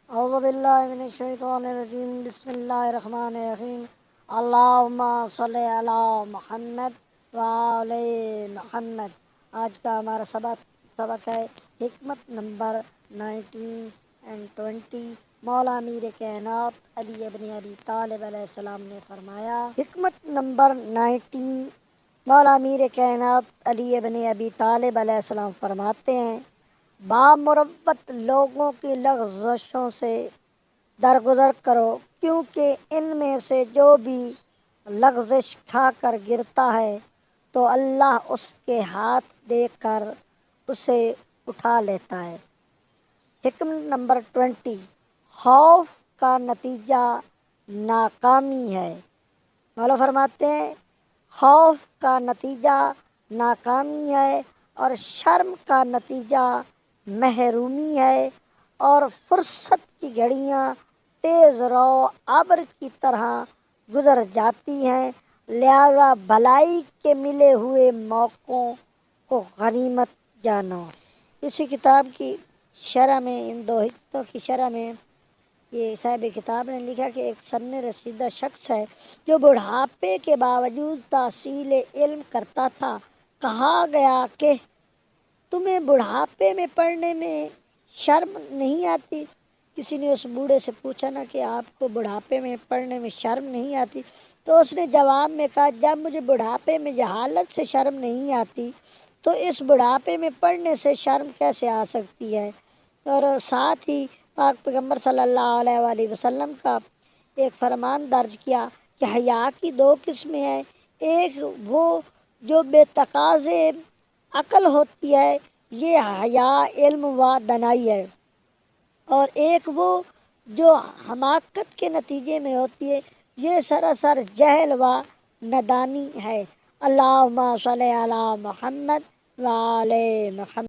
اعوذ باللہ من الشیطان الرجیم بسم اللہ الرحمن الرحیم اللہم صلی علی محمد وعلی محمد۔ آج کا ہمارا سبق ہے حکمت نمبر 19 and 20۔ مولا امیر کائنات علی ابن ابی طالب علیہ السلام نے فرمایا۔ حکمت نمبر 19، مولا امیر کائنات علی ابن ابی طالب علیہ السلام فرماتے ہیں، بامروت لوگوں کی لغزشوں سے درگزر کرو، کیونکہ ان میں سے جو بھی لغزش کھا کر گرتا ہے تو اللہ اس کے ہاتھ دے کر اسے اٹھا لیتا ہے۔ حکمت نمبر 20، خوف کا نتیجہ ناکامی ہے۔ مولا فرماتے ہیں، خوف کا نتیجہ ناکامی ہے اور شرم کا نتیجہ محرومی ہے، اور فرصت کی گھڑیاں تیز رو ابر کی طرح گزر جاتی ہیں، لہذا بھلائی کے ملے ہوئے موقعوں کو غنیمت جانو۔ اسی کتاب کی شرح میں، ان دو حکمتوں کی شرح میں، یہ صاحب کتاب نے لکھا کہ ایک سن رسیدہ شخص ہے جو بڑھاپے کے باوجود تحصیل علم کرتا تھا۔ کہا گیا کہ تمہیں بڑھاپے میں پڑھنے میں شرم نہیں آتی؟ کسی نے اس بوڑھے سے پوچھا نا کہ آپ کو بڑھاپے میں پڑھنے میں شرم نہیں آتی؟ تو اس نے جواب میں کہا، جب مجھے بڑھاپے میں جہالت سے شرم نہیں آتی تو اس بڑھاپے میں پڑھنے سے شرم کیسے آ سکتی ہے؟ اور ساتھ ہی پاک پیغمبر صلی اللہ علیہ وآلہ وسلم کا ایک فرمان درج کیا کہ حیا کی دو قسمیں ہیں، ایک وہ جو بے تقاضے عقل ہوتی ہے، یہ حیا علم و دانائی ہے، اور ایک وہ جو حماقت کے نتیجے میں ہوتی ہے، یہ سراسر جہل و نادانی ہے۔ اللہم صلی علی محمد وعلی محمد۔